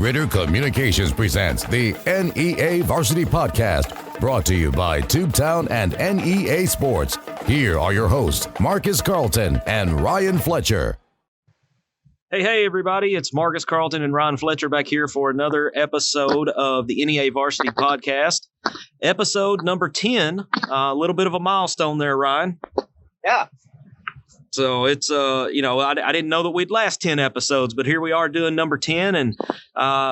Ritter Communications presents the NEA Varsity Podcast, brought to you by Tubetown and NEA Sports. Here are your hosts, Marcus Carlton and Ryan Fletcher. Hey, everybody. It's Marcus Carlton and Ryan Fletcher back here for another episode of the NEA Varsity Podcast. Episode number 10. A little bit of a milestone there, Ryan. Yeah. So it's, I didn't know that we'd last 10 episodes, but here we are doing number 10. And,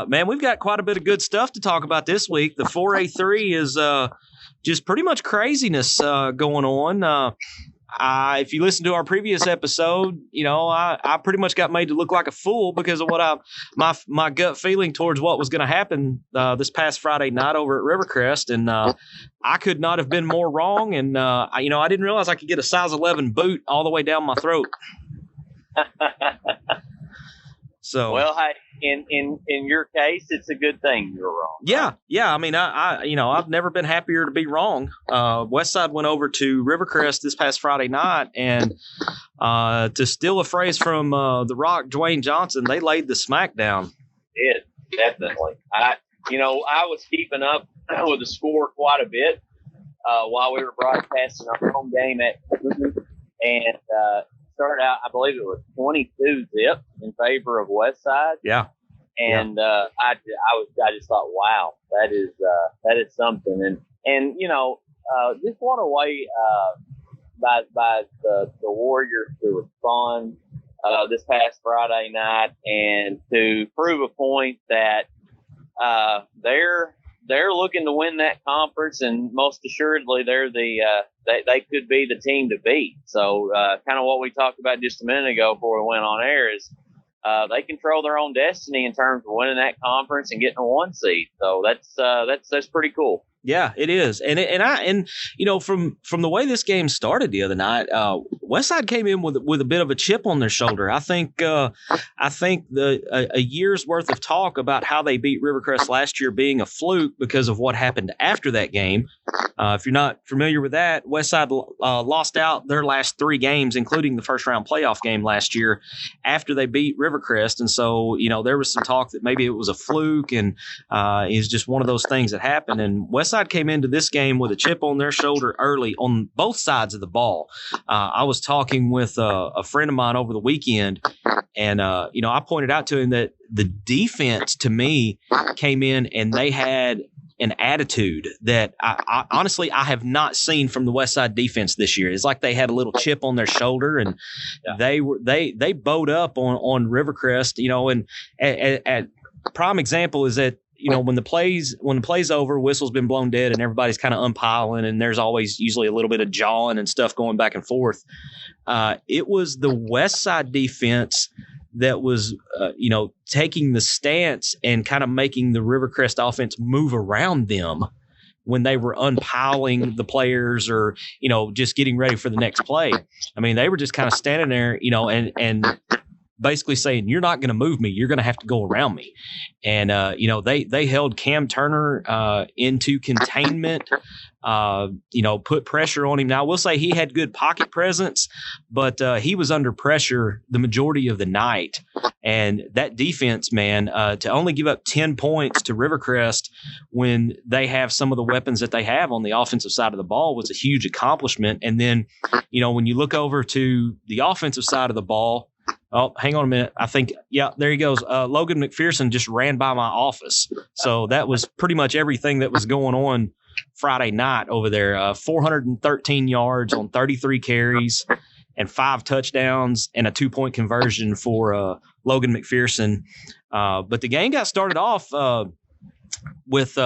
man, we've got quite a bit of good stuff to talk about this week. The 4A3 is just pretty much craziness going on. If you listen to our previous episode, I pretty much got made to look like a fool because of what my gut feeling towards what was going to happen this past Friday night over at Rivercrest. And I could not have been more wrong. And, I didn't realize I could get a size 11 boot all the way down my throat. So, well, hey, in your case, it's a good thing you're wrong. Yeah. I mean, I've never been happier to be wrong. Westside went over to Rivercrest this past Friday night, and to steal a phrase from The Rock, Dwayne Johnson, they laid the smack down. It definitely. I was keeping up with the score quite a bit while we were broadcasting our home game at and started out, I believe it was 22-zip in favor of Westside. Yeah. And I just thought, wow, that is something. And just what a way by the Warriors to respond this past Friday night and to prove a point that they're looking to win that conference, and most assuredly they're they could be the team to beat. So kind of what we talked about just a minute ago before we went on air is they control their own destiny in terms of winning that conference and getting a 1 seed. So that's pretty cool. Yeah, it is. And from the way this game started the other night, Westside came in with a bit of a chip on their shoulder. I think a year's worth of talk about how they beat Rivercrest last year being a fluke because of what happened after that game. If you're not familiar with that, Westside lost out their last 3 games, including the first round playoff game last year, after they beat Rivercrest. And so, there was some talk that maybe it was a fluke and it's just one of those things that happened. And Westside came into this game with a chip on their shoulder early on both sides of the ball. I was talking with a friend of mine over the weekend, and I pointed out to him that the defense to me came in and they had an attitude that I honestly have not seen from the Westside defense this year. It's like they had a little chip on their shoulder, and they bowed up on Rivercrest. And at prime example is that when the play's over, whistle's been blown dead, and everybody's kind of umpiling, and there's always usually a little bit of jawing and stuff going back and forth. It was the Westside defense that was, taking the stance and kind of making the Rivercrest offense move around them when they were unpiling the players or, just getting ready for the next play. I mean, they were just kind of standing there, and basically saying, you're not going to move me. You're going to have to go around me. And, they held Cam Turner into containment, put pressure on him. Now, I will say he had good pocket presence, but he was under pressure the majority of the night. And that defense, man, to only give up 10 points to Rivercrest when they have some of the weapons that they have on the offensive side of the ball was a huge accomplishment. And then, when you look over to the offensive side of the ball, oh, hang on a minute. I think, there he goes. Logan McPherson just ran by my office. So that was pretty much everything that was going on Friday night over there. 413 yards on 33 carries and 5 touchdowns and a 2-point conversion for Logan McPherson. But the game got started off with,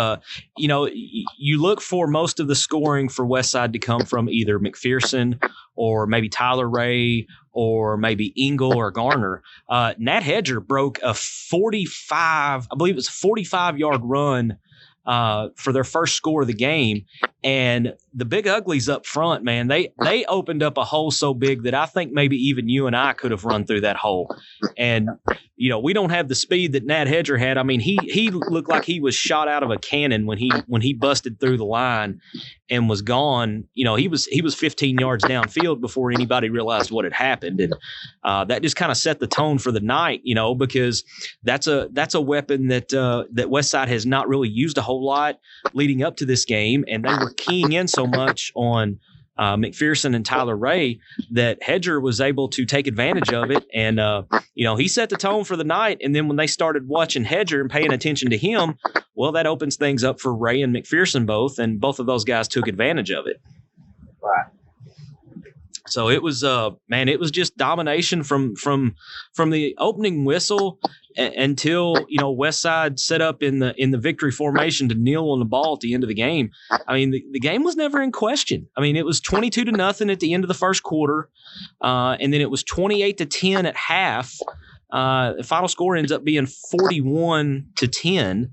you look for most of the scoring for Westside to come from either McPherson or maybe Tyler Ray or maybe Engel or Garner. Nat Hedger broke a 45-yard run for their first score of the game. And the Big Uglies up front, man, they opened up a hole so big that I think maybe even you and I could have run through that hole. And, we don't have the speed that Nat Hedger had. I mean, he looked like he was shot out of a cannon when he busted through the line and was gone. He was 15 yards downfield before anybody realized what had happened. And that just kind of set the tone for the night, because that's a weapon that Westside has not really used a whole lot leading up to this game. And they were keying in so much on McPherson and Tyler Ray that Hedger was able to take advantage of it. And, he set the tone for the night. And then when they started watching Hedger and paying attention to him, well, that opens things up for Ray and McPherson both. And both of those guys took advantage of it. Right. So it was, it was just domination from the opening whistle until Westside set up in the victory formation to kneel on the ball at the end of the game. I mean, the game was never in question. I mean, it was 22-0 at the end of the first quarter, and then it was 28-10 at half. The final score ends up being 41-10.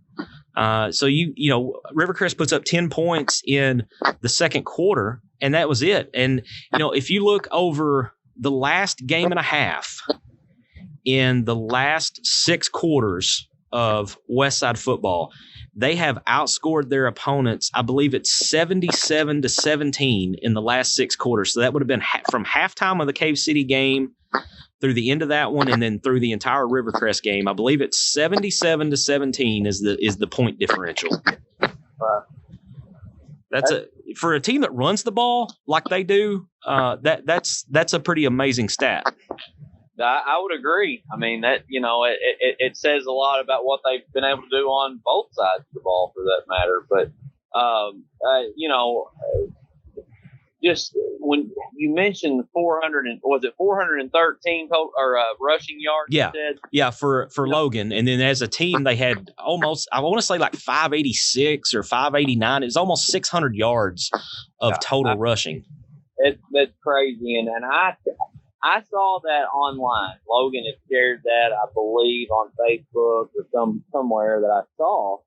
So Rivercrest puts up 10 points in the second quarter, and that was it. And if you look over the last game and a half in the last 6 quarters of Westside football, they have outscored their opponents. I believe it's 77-17 in the last 6 quarters. So that would have been from halftime of the Cave City game through the end of that one, and then through the entire Rivercrest game. I believe it's 77-17 is the point differential. That's for a team that runs the ball like they do. That's a pretty amazing stat. I would agree. I mean, that it says a lot about what they've been able to do on both sides of the ball, for that matter. But just when you mentioned 413 rushing yards? Yeah, for Logan, and then as a team they had almost, I want to say like 586 or 589. It's almost 600 yards of total rushing. That's crazy, and I saw that online. Logan had shared that, I believe, on Facebook or somewhere that I saw.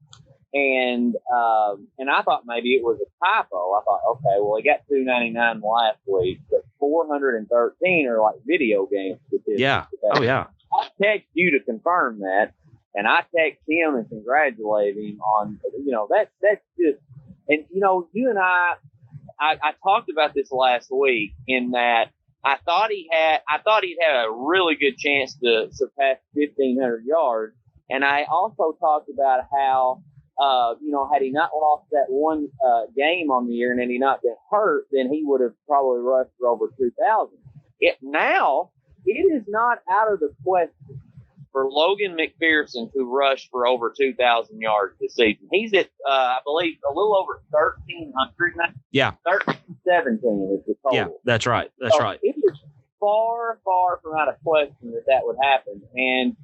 And I thought maybe it was a typo. I thought, okay, well, he got 299 last week, but 413 are like video game statistics. Yeah. Oh, yeah. I text you to confirm that, and I text him and congratulate him on, that's just, and, you and I talked about this last week in that I thought he'd have a really good chance to surpass 1,500 yards. And I also talked about how, had he not lost that one game on the year and had he not been hurt, then he would have probably rushed for over 2,000. Now, it is not out of the question for Logan McPherson to rush for over 2,000 yards this season. He's at, I believe, a little over 1,300 now. Yeah. 1,317 is the total. Yeah, that's right. That's right. It is far, far from out of question that would happen. And,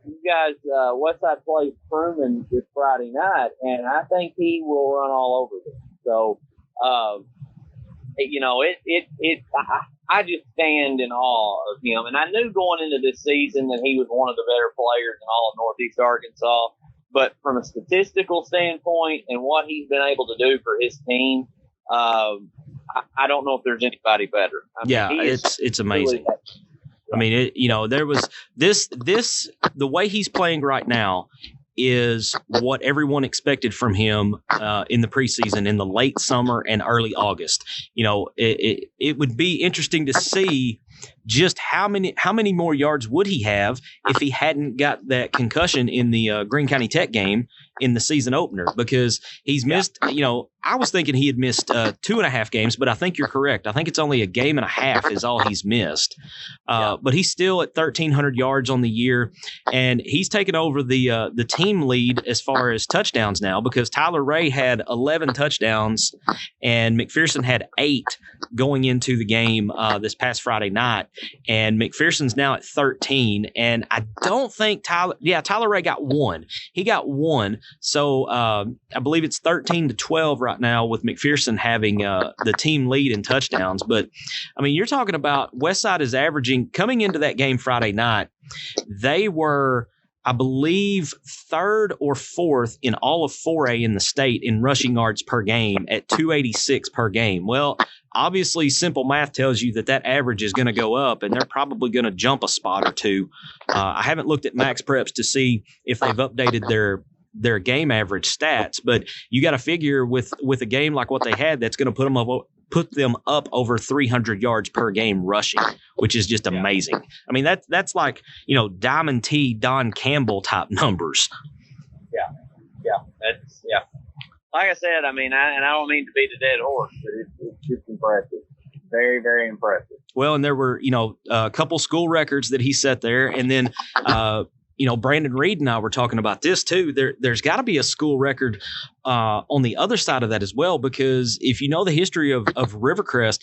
you guys, Westside plays Truman this Friday night, and I think he will run all over them. So, I just stand in awe of him. And I knew going into this season that he was one of the better players in all of Northeast Arkansas. But from a statistical standpoint and what he's been able to do for his team, I don't know if there's anybody better. It's amazing. Really, I mean, there was the way he's playing right now is what everyone expected from him in the preseason, in the late summer and early August. It would be interesting to see just how many more yards would he have if he hadn't got that concussion in the Greene County Tech game in the season opener, because he's missed, I was thinking he had missed 2.5 games, but I think you're correct. I think it's only a game and a half is all he's missed. But he's still at 1,300 yards on the year, and he's taken over the team lead as far as touchdowns now, because Tyler Ray had 11 touchdowns and McPherson had 8 going into the game this past Friday night. And McPherson's now at 13. And I don't think Tyler Ray got 1. He got 1. So I believe it's 13-12 right now with McPherson having the team lead in touchdowns. But, I mean, you're talking about Westside is averaging, coming into that game Friday night, they were I believe, third or fourth in all of 4A in the state in rushing yards per game at 286 per game. Well, obviously, simple math tells you that average is going to go up, and they're probably going to jump a spot or two. I haven't looked at Max Preps to see if they've updated their game average stats, but you got to figure with a game like what they had, that's going to put them up over 300 yards per game rushing, which is just amazing. I mean, that's like, Diamond T, Don Campbell type numbers. Yeah. Like I said, I mean, I don't mean to beat a dead horse, but it's just impressive. Very, very impressive. Well, and there were, a couple school records that he set there. And then, Brandon Reed and I were talking about this too. There's got to be a school record on the other side of that as well, because if you know the history of Rivercrest,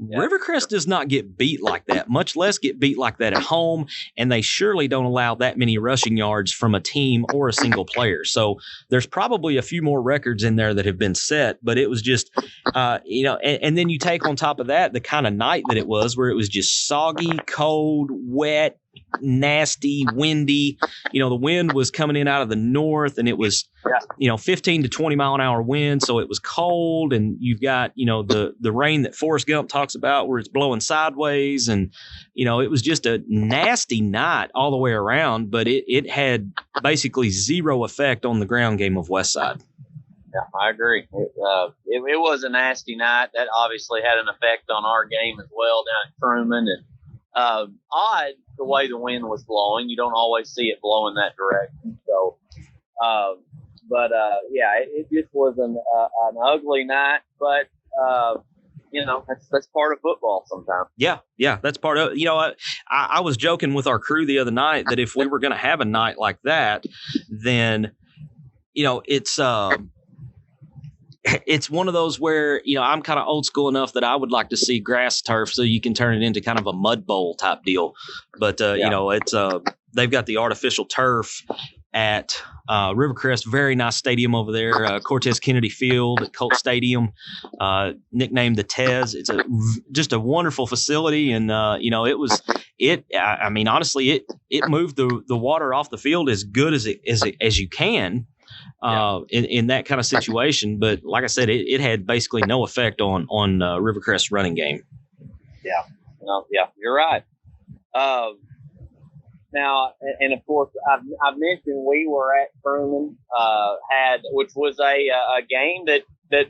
Rivercrest does not get beat like that, much less get beat like that at home, and they surely don't allow that many rushing yards from a team or a single player. So there's probably a few more records in there that have been set, but it was just, and then you take on top of that the kind of night that it was, where it was just soggy, cold, wet, nasty, windy. The wind was coming in out of the north, and it was 15 to 20 mile an hour wind, so it was cold. And you've got the rain that Forrest Gump talks about, where it's blowing sideways, and it was just a nasty night all the way around. But it had basically zero effect on the ground game of Westside. Yeah, I agree. It was a nasty night. That obviously had an effect on our game as well down at Truman. And odd the way the wind was blowing. You don't always see it blow in that direction. So, it just was an ugly night. But that's part of football sometimes. Yeah, that's part of. I was joking with our crew the other night that if we were going to have a night like that, then it's one of those where, I'm kind of old school enough that I would like to see grass turf so you can turn it into kind of a mud bowl type deal. But, it's they've got the artificial turf at Rivercrest, very nice stadium over there, Cortez Kennedy Field at Colt Stadium, nicknamed the Tez. It's just a wonderful facility. And, honestly, it moved the water off the field as good as you can. In that kind of situation. But like I said, it had basically no effect on Rivercrest's running game. Yeah, you're right. Now, and of course, I've mentioned we were at Truman, which was a game that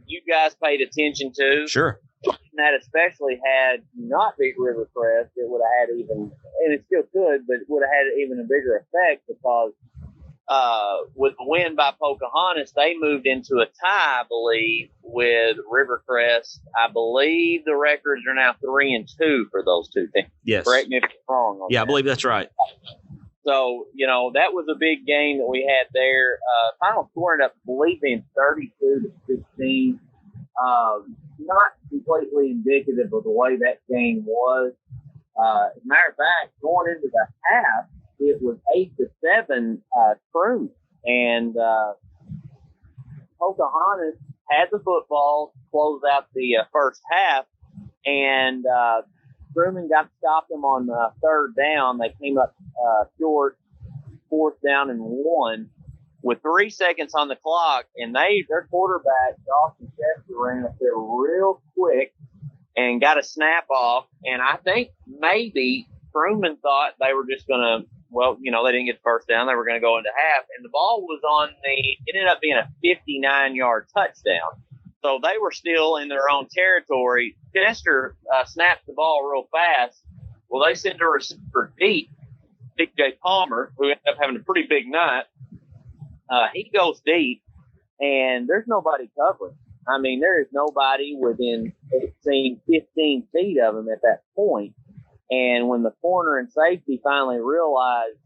you guys paid attention to. Sure. And that especially had not beat Rivercrest, it would have had even, and it still could, but it would have had even a bigger effect, because with the win by Pocahontas, they moved into a tie, I believe, with Rivercrest. I believe the records are now 3-2 for those two teams. Yes. Correct me if I'm wrong. I believe that's right. So, that was a big game that we had there. Final score ended up, I believe, being 32-16. Not completely indicative of the way that game was. As a matter of fact, going into the half, it was 8-7 Truman, and Pocahontas had the football, closed out the first half, and Truman got to stop them on third down. They came up short, 4th down and 1, with 3 seconds on the clock, and their quarterback, Dawson Chester, ran up there real quick and got a snap off, and I think maybe Truman thought they were just going to, they didn't get the first down. They were going to go into half, and the ball was it ended up being a 59-yard touchdown. So they were still in their own territory. Chester snapped the ball real fast. Well, they sent a receiver deep, DJ Palmer, who ended up having a pretty big night. He goes deep, and there's nobody covering. I mean, there is nobody within, it seemed, 15 feet of him at that point. And when the corner and safety finally realized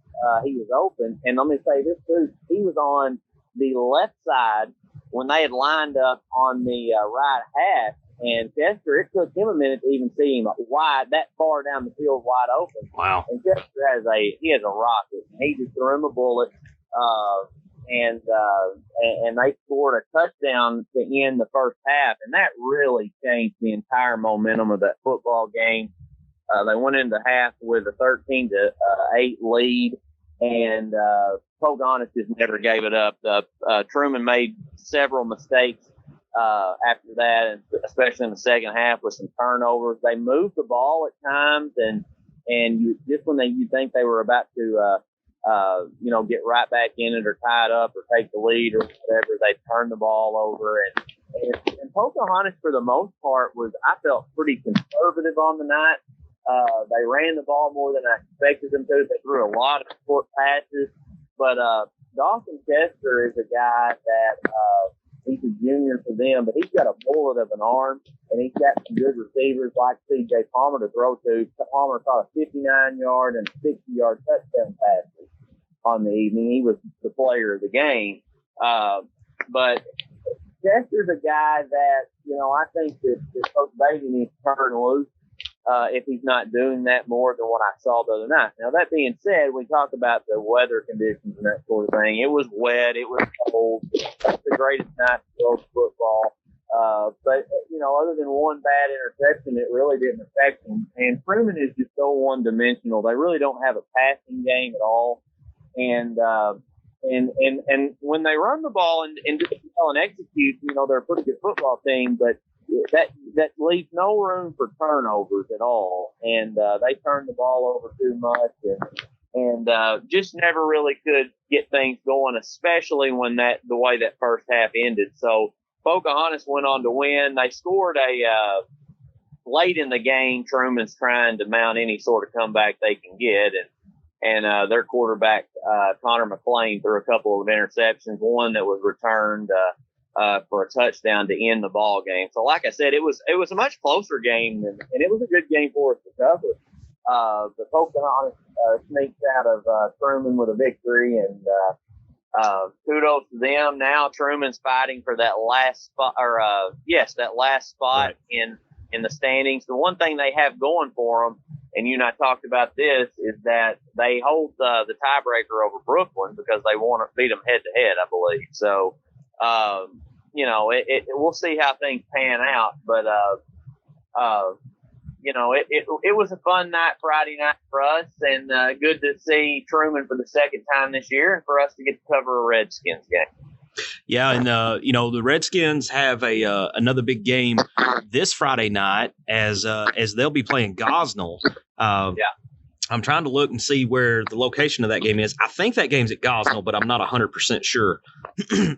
he was open, and let me say this too, he was on the left side when they had lined up on the right hash. And Chester, it took him a minute to even see him wide, that far down the field, wide open. Wow. And Chester has a rocket. He just threw him a bullet. And they scored a touchdown to end the first half, and that really changed the entire momentum of that football game. They went into half with a 13-8 lead, and Pocahontas just never gave it up. Truman made several mistakes after that, and especially in the second half with some turnovers. They moved the ball at times, and just when you think they were about to get right back in it or tie it up or take the lead or whatever, they turned the ball over. And Pocahontas, for the most part, I felt pretty conservative on the night. They ran the ball more than I expected them to. They threw a lot of short passes. But Dawson Chester is a guy that he's a junior for them, but he's got a bullet of an arm, and he's got some good receivers like C.J. Palmer to throw to. Palmer caught a 59-yard and 60-yard touchdown pass on the evening. He was the player of the game. But Chester's a guy that, I think that Coach Beatty needs to turn loose if he's not doing that more than what I saw the other night. Now, that being said, we talk about the weather conditions and that sort of thing. It was wet. It was cold. That's the greatest night to throw football. But, other than one bad interception, it really didn't affect them. And Truman is just so one-dimensional. They really don't have a passing game at all. And when they run the ball and do well and execute, they're a pretty good football team, but that leaves no room for turnovers at all. And they turn the ball over too much and just never really could get things going, especially when the way that first half ended. So Pocahontas went on to win. They scored late in the game. Truman's trying to mount any sort of comeback they can get, and their quarterback, Connor McLean, threw a couple of interceptions, one that was returned for a touchdown to end the ball game. So, like I said, it was a much closer game, and it was a good game for us to cover. The Pocahontas sneaks out of Truman with a victory, and kudos to them. Now Truman's fighting for that last spot, right in the standings. The one thing they have going for them, and you and I talked about this, is that they hold the tiebreaker over Brooklyn because they want to beat them head to head, I believe. So, we'll see how things pan out. But, it was a fun night, Friday night for us, and good to see Truman for the second time this year, and for us to get to cover a Redskins game. Yeah, and the Redskins have another big game this Friday night as they'll be playing Gosnell. I'm trying to look and see where the location of that game is. I think that game's at Gosnell, but I'm not 100% sure.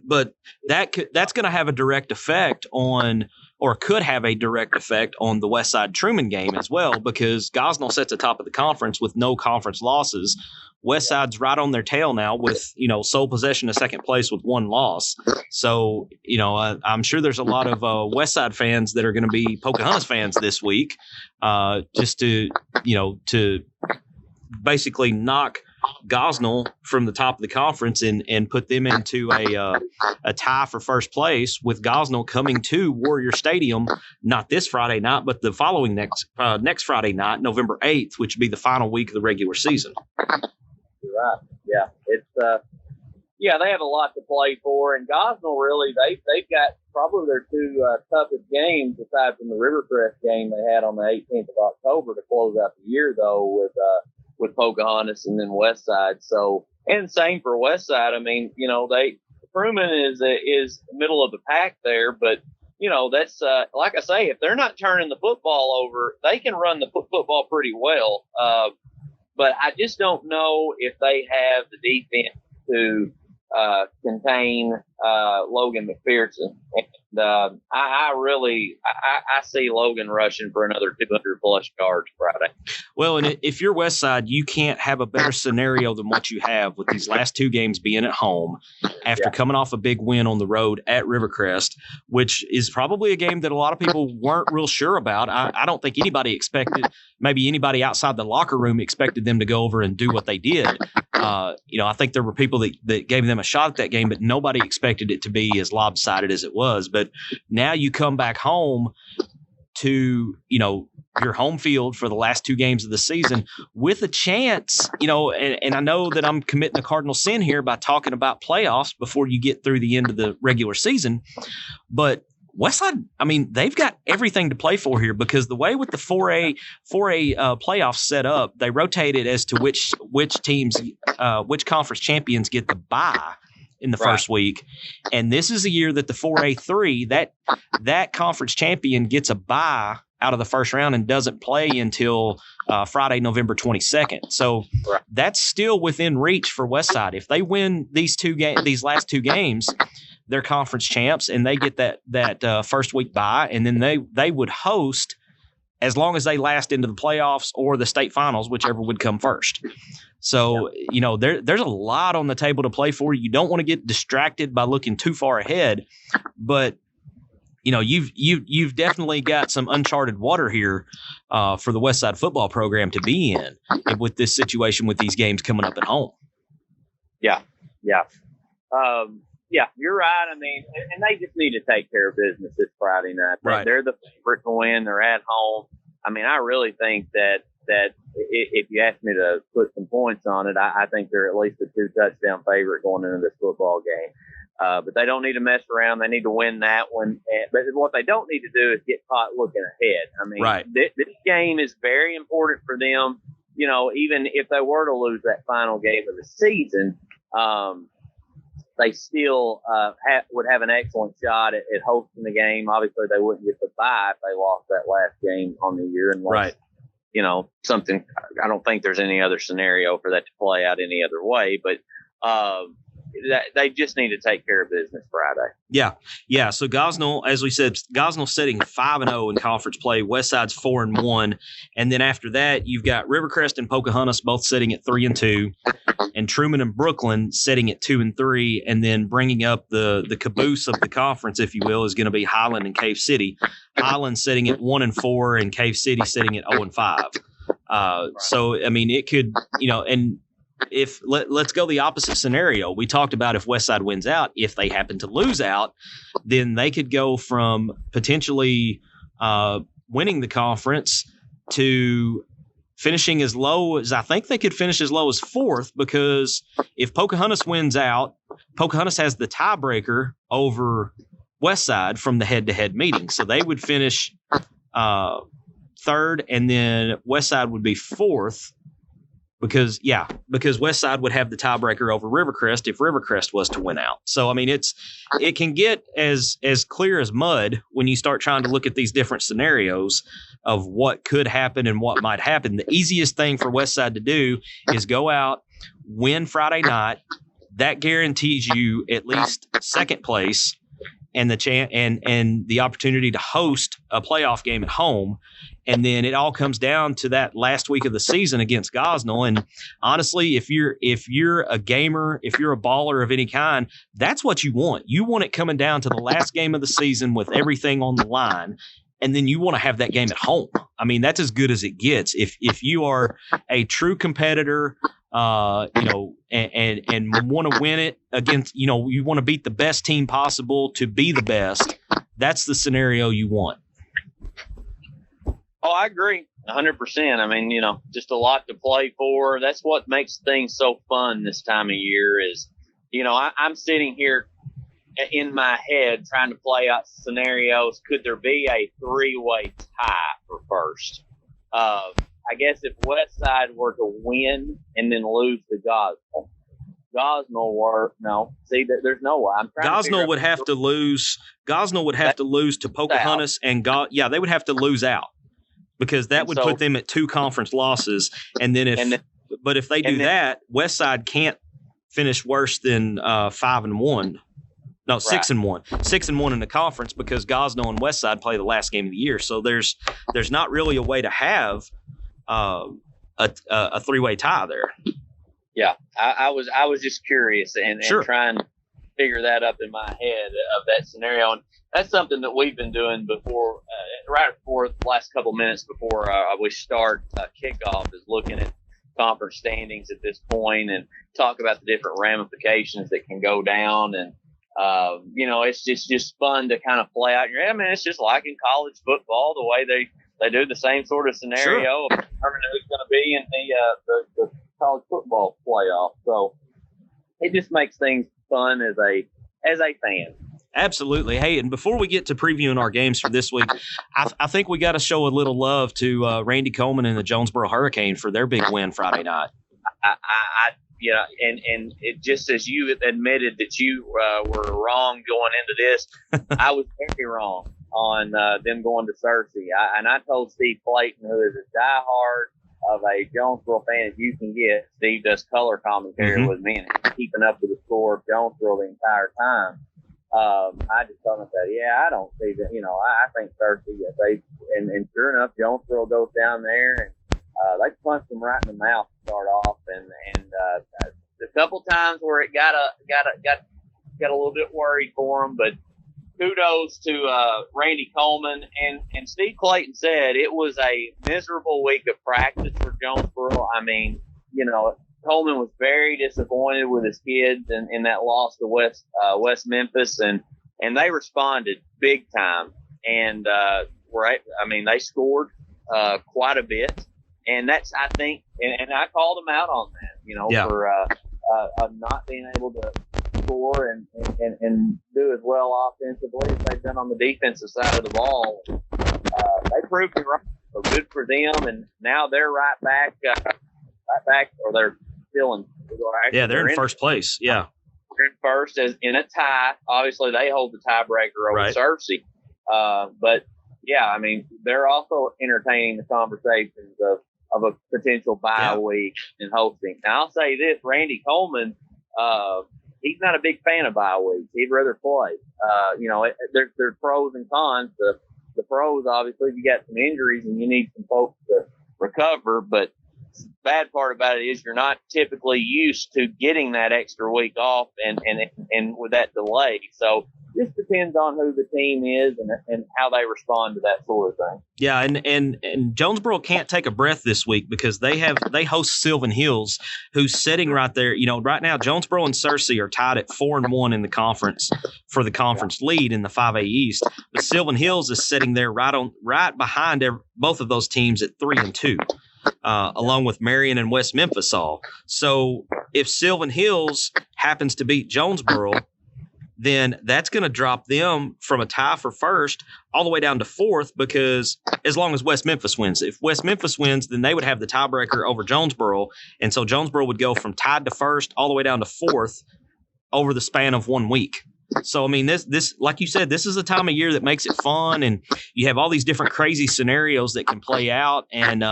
But that's going to have a direct effect on, or could have a direct effect on, the Westside Truman game as well, because Gosnell sits atop of the conference with no conference losses. Westside's right on their tail now with, sole possession of second place with one loss. So, I'm sure there's a lot of Westside fans that are going to be Pocahontas fans this week, just to basically knock Gosnell from the top of the conference and put them into a tie for first place, with Gosnell coming to Warrior Stadium, not this Friday night, but the following next Friday night, November 8th, which would be the final week of the regular season. Right. Yeah. It's they have a lot to play for, and Gosnell really they've got probably their two toughest games aside from the Rivercrest game they had on the 18th of October to close out the year, though, with Pocahontas and then Westside. So, and same for Westside. I mean, Truman is middle of the pack there, but that's like I say, if they're not turning the football over, they can run the football pretty well. But I just don't know if they have the defense to contain Logan McPherson. And I see Logan rushing for another 200 plus yards Friday. Well, and if you're Westside, you can't have a better scenario than what you have with these last two games being at home after coming off a big win on the road at Rivercrest, which is probably a game that a lot of people weren't real sure about. I don't think anybody expected, maybe anybody outside the locker room expected them to go over and do what they did. I think there were people that gave them a shot at that game, but nobody expected it to be as lopsided as it was. But now you come back home to, your home field for the last two games of the season with a chance, and I know that I'm committing a cardinal sin here by talking about playoffs before you get through the end of the regular season, but Westside, I mean, they've got everything to play for here because the way with the 4A playoffs set up, they rotate it as to which teams, which conference champions get the bye in the first week. And this is a year that the 4A3, that conference champion gets a bye out of the first round and doesn't play until Friday, November 22nd. So that's still within reach for Westside. If they win these last two games, they're conference champs and they get that first week bye, and then they would host as long as they last into the playoffs or the state finals, whichever would come first. So, there's a lot on the table to play for. You don't want to get distracted by looking too far ahead, but you've definitely got some uncharted water here for the Westside football program to be in with this situation with these games coming up at home. Yeah. Yeah, you're right. I mean, and they just need to take care of business this Friday night. Right. They're the favorite to win. They're at home. I mean, I really think that if you ask me to put some points on it, I think they're at least a 2-touchdown favorite going into this football game. But they don't need to mess around. They need to win that one. But what they don't need to do is get caught looking ahead. I mean, this game is very important for them. Even if they were to lose that final game of the season, they still would have an excellent shot at hosting the game. Obviously, they wouldn't get the bye if they lost that last game on the year unless, something – I don't think there's any other scenario for that to play out any other way. But they just need to take care of business Friday. Yeah. So Gosnell, as we said, Gosnell sitting 5-0 in conference play. Westside's 4-1, and then after that, you've got Rivercrest and Pocahontas both sitting at 3-2, and Truman and Brooklyn sitting at 2-3, and then bringing up the caboose of the conference, if you will, is going to be Highland and Cave City. Highland sitting at 1-4, and Cave City sitting at 0-5. So I mean, it could, and if let's go the opposite scenario. We talked about if Westside wins out, if they happen to lose out, then they could go from potentially winning the conference to finishing as low as, I think they could finish as low as 4th, because if Pocahontas wins out, Pocahontas has the tiebreaker over Westside from the head-to-head meeting. So they would finish 3rd, and then Westside would be 4th. Because Westside would have the tiebreaker over Rivercrest if Rivercrest was to win out. So, I mean, it can get as clear as mud when you start trying to look at these different scenarios of what could happen and what might happen. The easiest thing for Westside to do is go out, win Friday night. That guarantees you at least 2nd place and the opportunity to host a playoff game at home. And then it all comes down to that last week of the season against Gosnell. And honestly, if you're a gamer, if you're a baller of any kind, that's what you want. You want it coming down to the last game of the season with everything on the line. And then you want to have that game at home. I mean, that's as good as it gets. If you are a true competitor, and want to win it against, you want to beat the best team possible to be the best. That's the scenario you want. Oh, I agree 100%. I mean, just a lot to play for. That's what makes things so fun this time of year is, I'm sitting here in my head trying to play out scenarios. Could there be a 3-way tie for first? I guess if Westside were to win and then lose to there's no way. Gosnell would have to lose. Gosnell would have to lose to Pocahontas and they would have to llose out. Because that would put them at 2 conference losses, and then if they do that, Westside can't finish worse than 5-1. No, 6-1, 6-1 in the conference because Gosnell and Westside play the last game of the year. So there's not really a way to have a 3-way tie there. Yeah, I was just curious and trying to figure that up in my head of that scenario. And that's something that we've been doing before, right before the last couple minutes before we start kickoff, is looking at conference standings at this point and talk about the different ramifications that can go down. And, it's just fun to kind of play out your head. I mean, it's just like in college football, the way they do the same sort of scenario of determining who's going to be in the college football playoff. So it just makes things fun as a fan. Absolutely. Hey, and before we get to previewing our games for this week, I think we got to show a little love to Randy Coleman and the Jonesboro Hurricane for their big win Friday night. And it, just as you admitted that you were wrong going into this, I was very wrong on them going to Searcy. I told Steve Clayton, who is a diehard of a Jonesboro fan as you can get. Steve does color commentary with me and keeping up with the score of Jonesboro the entire time. I just told him that, I don't see that. I think Searcy, and sure enough, Jonesboro goes down there and they punched them right in the mouth to start off, and a couple times where it got a little bit worried for them, but kudos to Randy Coleman and Steve Clayton said it was a miserable week of practice for Jonesboro. I mean, Coleman was very disappointed with his kids in that loss to West Memphis, and they responded big time, and they scored quite a bit, and that's, I think, and I called them out on that, for not being able to score and do as well offensively as they've done on the defensive side of the ball. They proved it right, so good for them, and now they're right back, or they're still in. They're in first place. Yeah, they're in first as in a tie. Obviously, they hold the tiebreaker over Searcy. But yeah, I mean, they're also entertaining the conversations of a potential bye week and hosting. Now, I'll say this: Randy Coleman, he's not a big fan of bye weeks. He'd rather play. There's pros and cons. The pros, obviously, you got some injuries and you need some folks to recover, but the bad part about it is you're not typically used to getting that extra week off and with that delay. So this depends on who the team is and how they respond to that sort of thing. Yeah, and Jonesboro can't take a breath this week because they host Sylvan Hills, who's sitting right there. Right now Jonesboro and Searcy are tied at 4-1 in the conference for the conference lead in the 5A East. But Sylvan Hills is sitting there right behind both of those teams at 3-2. Along with Marion and West Memphis all. So if Sylvan Hills happens to beat Jonesboro, then that's going to drop them from a tie for first all the way down to fourth, because as long as West Memphis wins. If West Memphis wins, then they would have the tiebreaker over Jonesboro, and so Jonesboro would go from tied to first all the way down to fourth over the span of 1 week. So, I mean, this, like you said, this is a time of year that makes it fun, and you have all these different crazy scenarios that can play out, and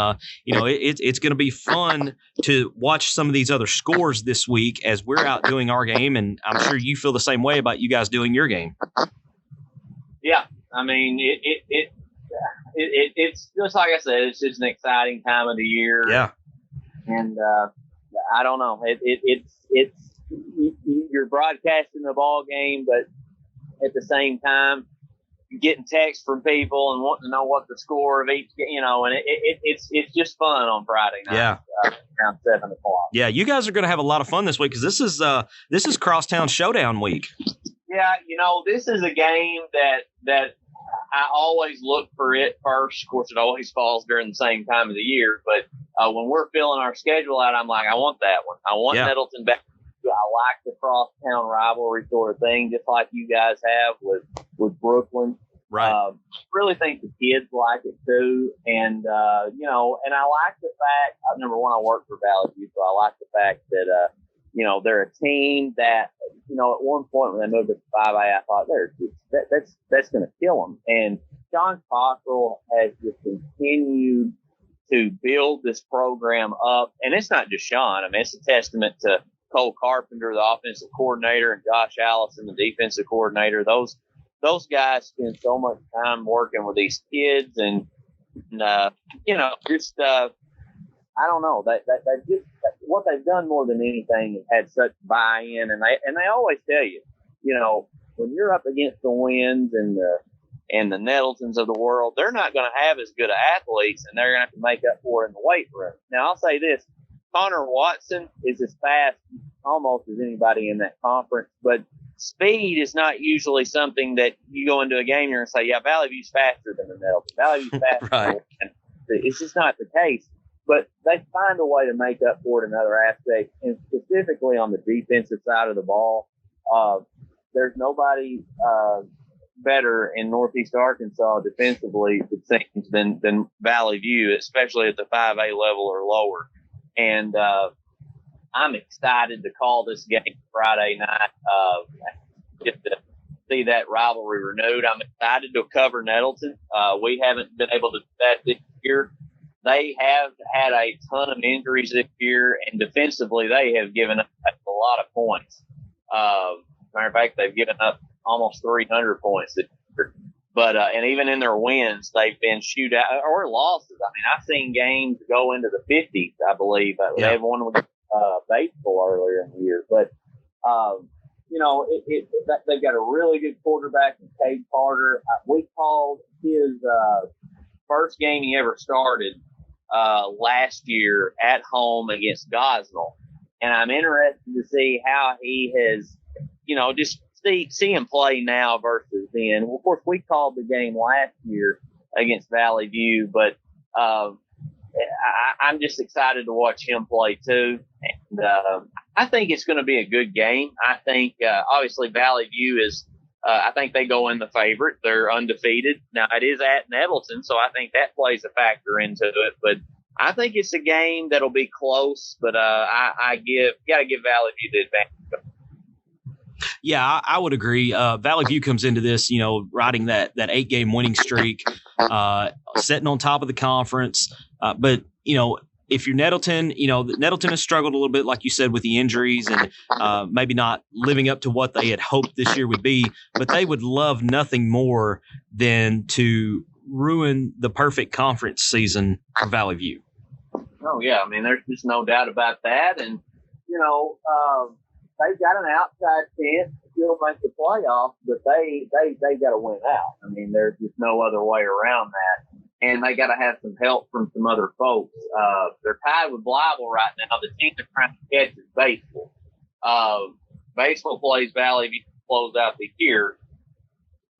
it's going to be fun to watch some of these other scores this week as we're out doing our game, and I'm sure you feel the same way about you guys doing your game. Yeah, I mean, it's just like I said, it's just an exciting time of the year. Yeah, and I don't know, it's. You're broadcasting the ball game, but at the same time, you're getting texts from people and wanting to know what the score of each, and it's just fun on Friday night. Around 7 o'clock. Yeah, you guys are going to have a lot of fun this week because this is Crosstown Showdown week. Yeah, this is a game that I always look for it first. Of course, it always falls during the same time of the year, but when we're filling our schedule out, I'm like, I want that one. I want Nettleton back. I like the crosstown rivalry sort of thing, just like you guys have with Brooklyn. Right. Really think the kids like it too, and and I like the fact. Number one, I work for Valley View, so I like the fact that they're a team that at one point when they moved to 5A, I thought that's going to kill them. And John Cockrell has just continued to build this program up, and it's not just Sean. I mean, it's a testament to Cole Carpenter, the offensive coordinator, and Josh Allison, the defensive coordinator. Those guys spend so much time working with these kids, and I don't know that what they've done more than anything is had such buy-in, and they always tell you, when you're up against the Winds and the Nettletons of the world, they're not going to have as good of athletes, and they're going to have to make up for it in the weight room. Now, I'll say this. Connor Watson is as fast almost as anybody in that conference, but speed is not usually something that you go into a game here and say, yeah, Valley View's faster than the Nettleton. Valley View's faster. Right. It's just not the case. But they find a way to make up for it in other aspects, and specifically on the defensive side of the ball. there's nobody better in Northeast Arkansas defensively, it seems, than Valley View, especially at the 5A level or lower. And I'm excited to call this game Friday night, just to see that rivalry renewed. I'm excited to cover Nettleton. We haven't been able to do that this year. They have had a ton of injuries this year, and defensively, they have given up a lot of points. Matter of fact, they've given up almost 300 points this year. But and even in their wins, they've been shootout or losses. I mean, I've seen games go into the 50s, I believe. They had one with baseball earlier in the year. But, you know, they've got a really good quarterback in Cade Carter. We called his first game he ever started last year at home against Gosnell. And I'm interested to see how he has, you know, just see him play now versus then. Well, of course, we called the game last year against Valley View, but I'm just excited to watch him play too. And I think it's going to be a good game. I think, obviously, Valley View is, I think they go in the favorite. They're undefeated. Now, it is at Nettleton, so I think that plays a factor into it. But I think it's a game that'll be close, but got to give Valley View the advantage. Yeah, I would agree. Valley View comes into this, you know, riding that 8-game winning streak, sitting on top of the conference. But, you know, if you're Nettleton, you know, Nettleton has struggled a little bit, like you said, with the injuries and maybe not living up to what they had hoped this year would be. But they would love nothing more than to ruin the perfect conference season for Valley View. Oh, yeah. I mean, there's just no doubt about that. And, you know, they've got an outside chance to still make the playoffs, but they got to win out. I mean, there's just no other way around that. And they got to have some help from some other folks. They're tied with Blytheville right now. The team they're trying to catch is Batesville. Batesville plays Valley View to close out the year,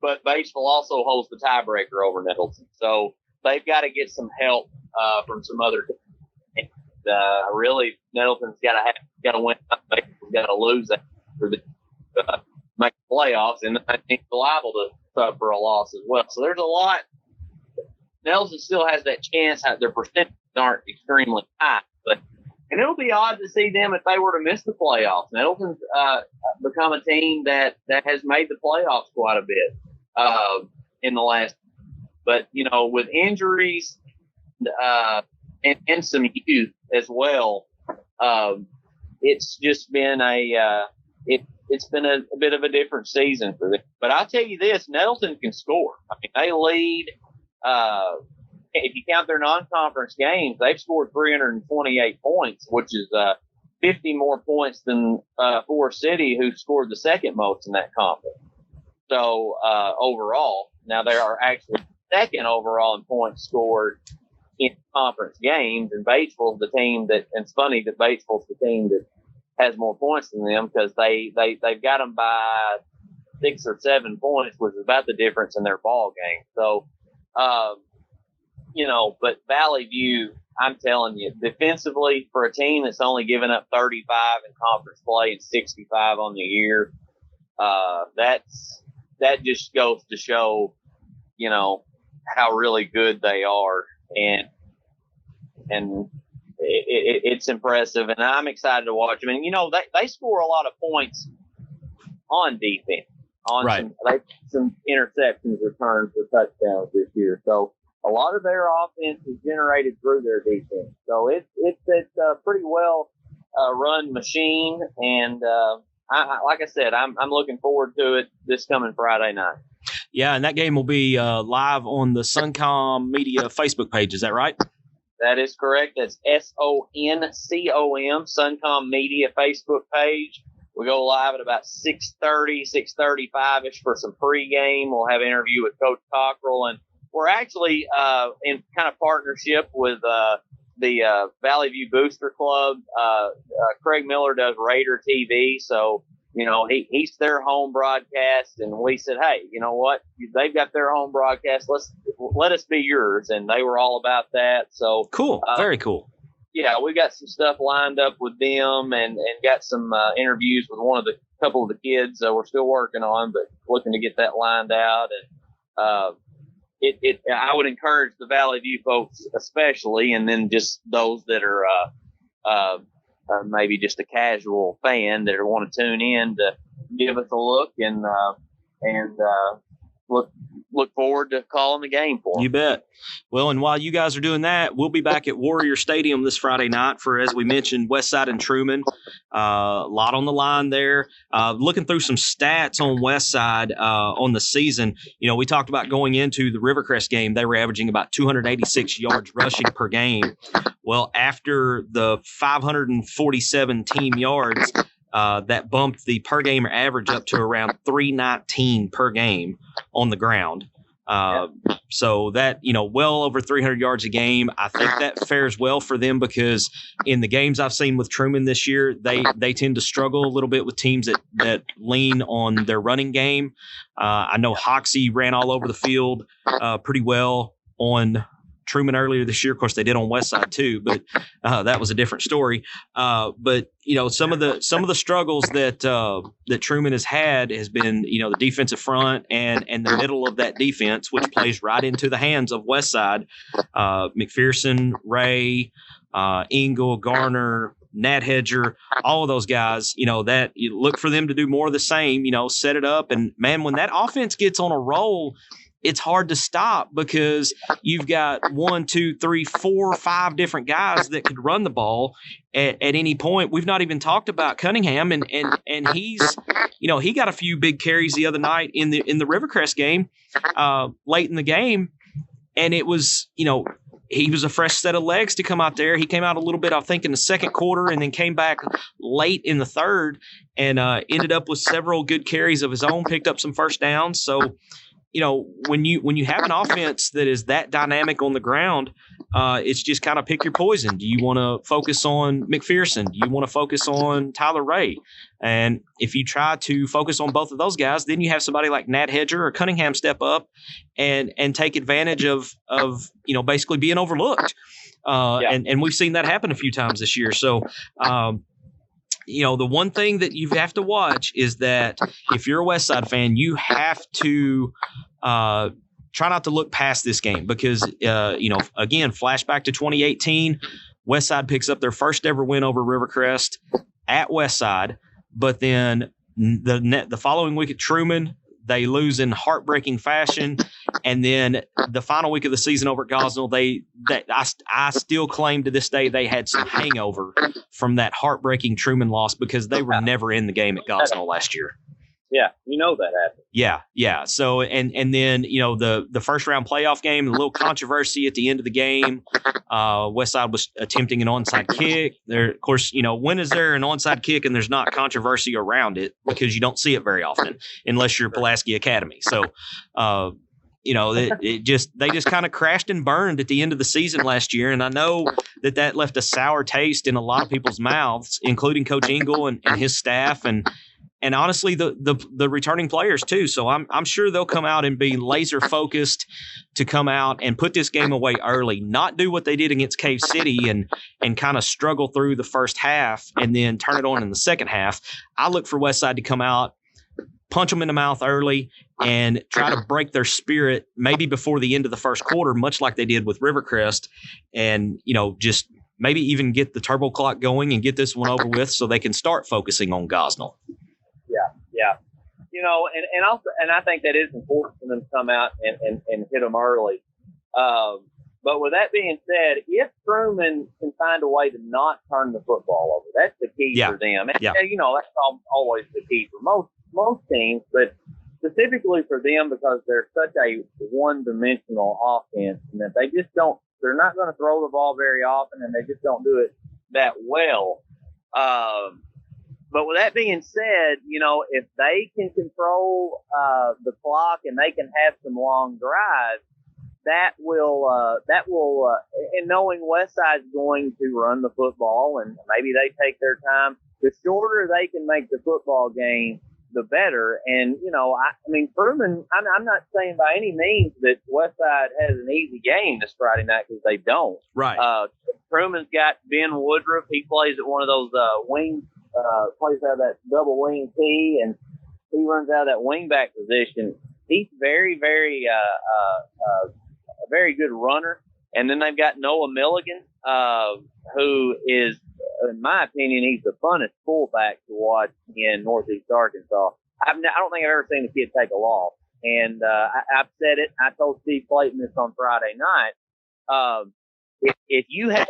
but Batesville also holds the tiebreaker over Nettleton. So they've got to get some help from some other teams. Really, Nettleton's got to win. Batesville's got to lose that for the make the playoffs, and I think liable to suffer a loss as well. So there's a lot. Nettleton still has that chance. Their percentages aren't extremely high, and it'll be odd to see them if they were to miss the playoffs. Nettleton's become a team that has made the playoffs quite a bit in the last. But you know, with injuries and some youth as well, it's just been it's been a bit of a different season for them. But I'll tell you this: Nettleton can score. I mean, they lead. If you count their non-conference games, they've scored 328 points, which is 50 more points than Forest City, who scored the second most in that conference. So overall, now they are actually second overall in points scored in conference games, and Batesville's the team that. And it's funny that Batesville's the team that has more points than them because they've got them by 6 or 7 points, which is about the difference in their ball game. So. You know, but Valley View, I'm telling you, defensively for a team that's only given up 35 in conference play and 65 on the year, that just goes to show, you know, how really good they are, and it's impressive, and I'm excited to watch them. And you know, they score a lot of points on defense. Right. Some interceptions returned for touchdowns this year. So a lot of their offense is generated through their defense. So it's a pretty well run machine. And like I said, I'm looking forward to it this coming Friday night. Yeah, and that game will be live on the Suncom Media Facebook page. Is that right? That is correct. That's SONCOM, Suncom Media Facebook page. We go live at about 6:30, 6:35-ish for some pregame. We'll have an interview with Coach Cockrell. And we're actually in kind of partnership with the Valley View Booster Club. Craig Miller does Raider TV. So, you know, he's their home broadcast. And we said, hey, you know what? They've got their home broadcast. Let us be yours. And they were all about that. So cool. Very cool. we got some stuff lined up with them, and got some interviews with couple of the kids. We're still working on, but looking to get that lined out. And I would encourage the Valley View folks, especially, and then just those that are maybe just a casual fan that want to tune in, to give us a look and look forward to calling the game for them. You bet. Well, and while you guys are doing that, we'll be back at Warrior Stadium this Friday night for, as we mentioned, Westside and Truman. A lot on the line there. Looking through some stats on Westside on the season, we talked about going into the Rivercrest game, they were averaging about 286 yards rushing per game. Well, after the 547 team yards, that bumped the per game average up to around 319 per game on the ground. So that, well over 300 yards a game. I think that fares well for them, because in the games I've seen with Truman this year, they tend to struggle a little bit with teams that lean on their running game. I know Hoxie ran all over the field pretty well on Truman earlier this year. Of course, they did on Westside too, but that was a different story. But some of the struggles that Truman has had has been the defensive front and the middle of that defense, which plays right into the hands of Westside. McPherson, Ray, Engel, Garner, Nat Hedger, all of those guys. That you look for them to do more of the same. Set it up, and man, when that offense gets on a roll, it's hard to stop, because you've got 1, 2, 3, 4, 5 different guys that could run the ball at any point. We've not even talked about Cunningham, and he's, he got a few big carries the other night in the Rivercrest game, late in the game, and it was, he was a fresh set of legs to come out there. He came out a little bit, I think, in the second quarter, and then came back late in the third, and ended up with several good carries of his own, picked up some first downs. So, when you have an offense that is that dynamic on the ground, it's just kind of pick your poison. Do you want to focus on McPherson? Do you want to focus on Tyler Ray? And if you try to focus on both of those guys, then you have somebody like Nat Hedger or Cunningham step up and take advantage of basically being overlooked. And we've seen that happen a few times this year. So, the one thing that you have to watch is that if you're a Westside fan, you have to try not to look past this game, because, again, flashback to 2018, Westside picks up their first ever win over Rivercrest at Westside, but then the following week at Truman, they lose in heartbreaking fashion. And then the final week of the season over at Gosnell, I still claim to this day they had some hangover from that heartbreaking Truman loss, because they were never in the game at Gosnell last year. Yeah, that happened. Yeah. So and then the first round playoff game, a little controversy at the end of the game. Westside was attempting an onside kick. There, of course, when is there an onside kick and there's not controversy around it? Because you don't see it very often unless you're Pulaski Academy. So they just kind of crashed and burned at the end of the season last year, and I know that left a sour taste in a lot of people's mouths, including Coach Engel and his staff, and honestly the returning players too. So I'm sure they'll come out and be laser focused to come out and put this game away early, not do what they did against Cave City and kind of struggle through the first half and then turn it on in the second half. I look for Westside to come out, punch them in the mouth early, and try to break their spirit maybe before the end of the first quarter, much like they did with Rivercrest, and just maybe even get the turbo clock going and get this one over with so they can start focusing on Gosnell. Yeah. And I think that is important for them to come out and hit them early. But with that being said, if Truman can find a way to not turn the football over, that's the key for them. And, that's always the key for most teams, but specifically for them, because they're such a one-dimensional offense, and that they're not going to throw the ball very often, and they just don't do it that well. But with that being said, if they can control the clock and they can have some long drives, that will, and knowing Westside's going to run the football and maybe they take their time, the shorter they can make the football game, the better. And, I mean, Truman, I'm not saying by any means that Westside has an easy game this Friday night, because they don't. Right. Truman's got Ben Woodruff. He plays at one of those wing, plays out of that double wing T, and he runs out of that wing back position. He's very, very, a very good runner. And then they've got Noah Milligan, who is, in my opinion, he's the funnest fullback to watch in Northeast Arkansas. I don't think I've ever seen a kid take a loss. And I've said it. I told Steve Clayton this on Friday night. If you had,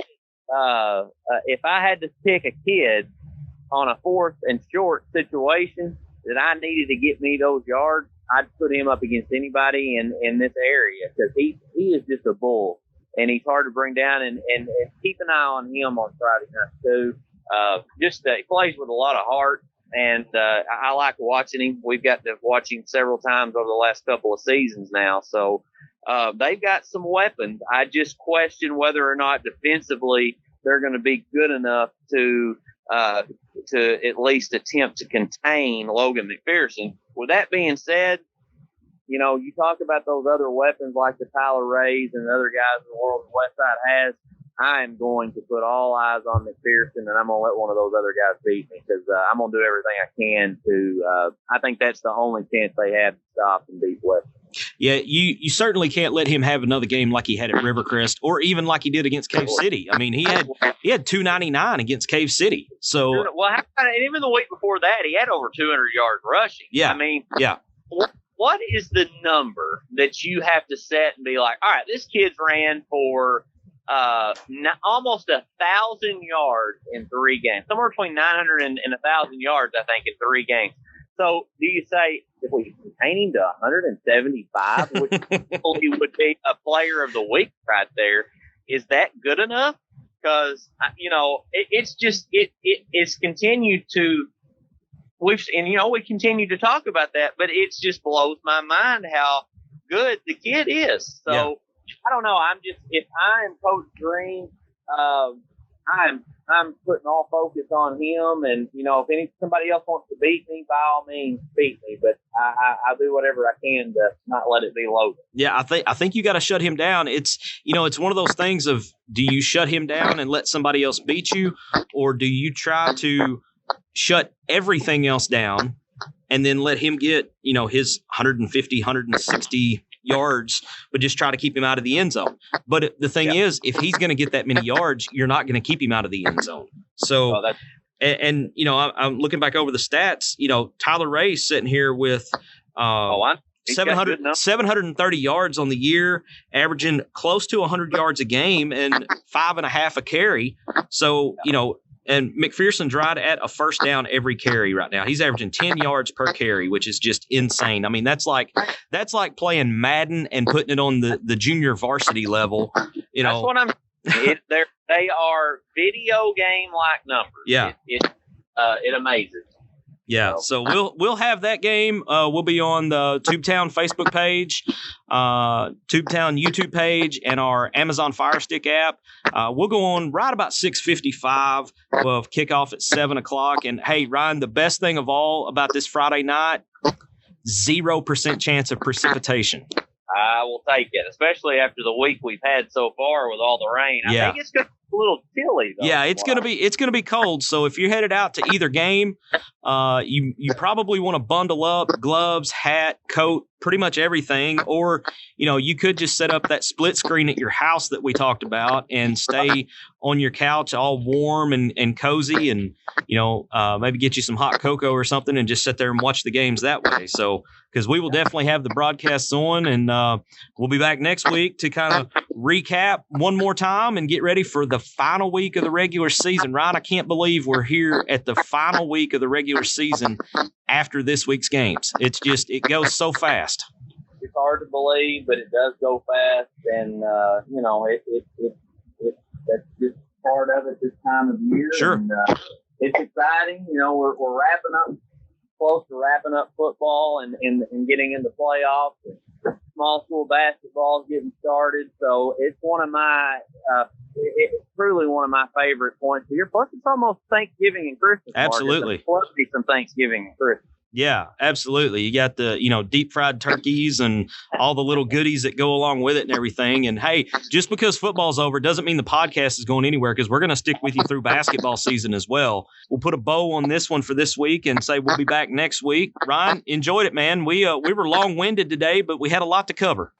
if I had to pick a kid on a fourth and short situation that I needed to get me those yards, I'd put him up against anybody in this area, because he is just a bull, and he's hard to bring down. And keep an eye on him on Friday night too. He plays with a lot of heart, and I like watching him. We've got to watch him several times over the last couple of seasons now. So they've got some weapons. I just question whether or not defensively they're going to be good enough to at least attempt to contain Logan McPherson. With that being said, you talk about those other weapons like the Tyler Rays and the other guys in the world the Westside has. I am going to put all eyes on McPherson, and I'm going to let one of those other guys beat me, because I'm going to do everything I can to I think that's the only chance they have to stop and beat West. Yeah, you certainly can't let him have another game like he had at Rivercrest, or even like he did against Cave City. I mean, he had 299 against Cave City. So and even the week before that, he had over 200 yards rushing. Yeah, I mean, yeah. What is the number that you have to set and be like, all right, this kid's ran for almost 1,000 yards in 3 games, somewhere between 900 and 1,000 yards, I think, in 3 games. So do you say, if we contain him to 175, which he would be a player of the week right there, is that good enough? Because, it's continued to, we continue to talk about that, but it just blows my mind how good the kid is. So yeah. I don't know. If I am Coach Green, I'm putting all focus on him, and if somebody else wants to beat me, by all means beat me. But I'll do whatever I can to not let it be Logan. Yeah, I think you got to shut him down. It's one of those things of, do you shut him down and let somebody else beat you, or do you try to shut everything else down and then let him get his 150, 160 yards, but just try to keep him out of the end zone. But the thing is, if he's going to get that many yards, you're not going to keep him out of the end zone. So, I'm looking back over the stats. Tyler Ray's sitting here with 730 yards on the year, averaging close to 100 yards a game and 5.5 a carry. So, and McPherson's right at a first down every carry right now. He's averaging 10 yards per carry, which is just insane. I mean, that's like playing Madden and putting it on the junior varsity level. That's what I'm. They are video game like numbers. Yeah, it amazes. Yeah, so we'll have that game. We'll be on the Tubetown Facebook page, Tubetown YouTube page, and our Amazon Fire Stick app. We'll go on right about 6:55. We'll kickoff at 7:00. And hey, Ryan, the best thing of all about this Friday night, 0% chance of precipitation. I will take it, especially after the week we've had so far with all the rain. I think it's going to be a little chilly, though. Yeah, it's going to be cold. So if you're headed out to either game, you probably want to bundle up, gloves, hat, coat, pretty much everything. Or, you could just set up that split screen at your house that we talked about and stay on your couch all warm and cozy, and, maybe get you some hot cocoa or something and just sit there and watch the games that way. So, because we will definitely have the broadcasts on, and we'll be back next week to kind of recap one more time and get ready for the final week of the regular season. Ryan, I can't believe we're here at the final week of the regular season after this week's games. It goes so fast. It's hard to believe, but it does go fast, and that's just part of it this time of year. Sure. And, it's exciting. We're wrapping up, close to wrapping up football and getting into playoffs. And small school basketball is getting started, so it's one of my it's truly one of my favorite points of the year. Plus, it's almost Thanksgiving and Christmas. Absolutely. Plus, be some Thanksgiving and Christmas. Yeah, absolutely. You got the, deep fried turkeys and all the little goodies that go along with it and everything. And hey, just because football's over doesn't mean the podcast is going anywhere, because we're going to stick with you through basketball season as well. We'll put a bow on this one for this week and say we'll be back next week. Ryan, enjoyed it, man. We were long-winded today, but we had a lot to cover.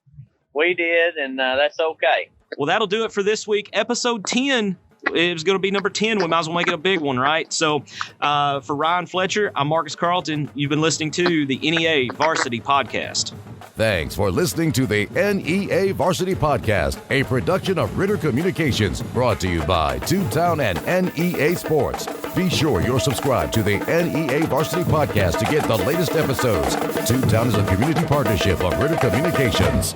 We did, and that's okay. Well, that'll do it for this week. Episode 10. It was going to be number 10. We might as well make it a big one, right? So for Ryan Fletcher, I'm Marcus Carlton. You've been listening to the NEA Varsity Podcast. Thanks for listening to the NEA Varsity Podcast, a production of Ritter Communications, brought to you by Tubetown and NEA Sports. Be sure you're subscribed to the NEA Varsity Podcast to get the latest episodes. Tubetown is a community partnership of Ritter Communications.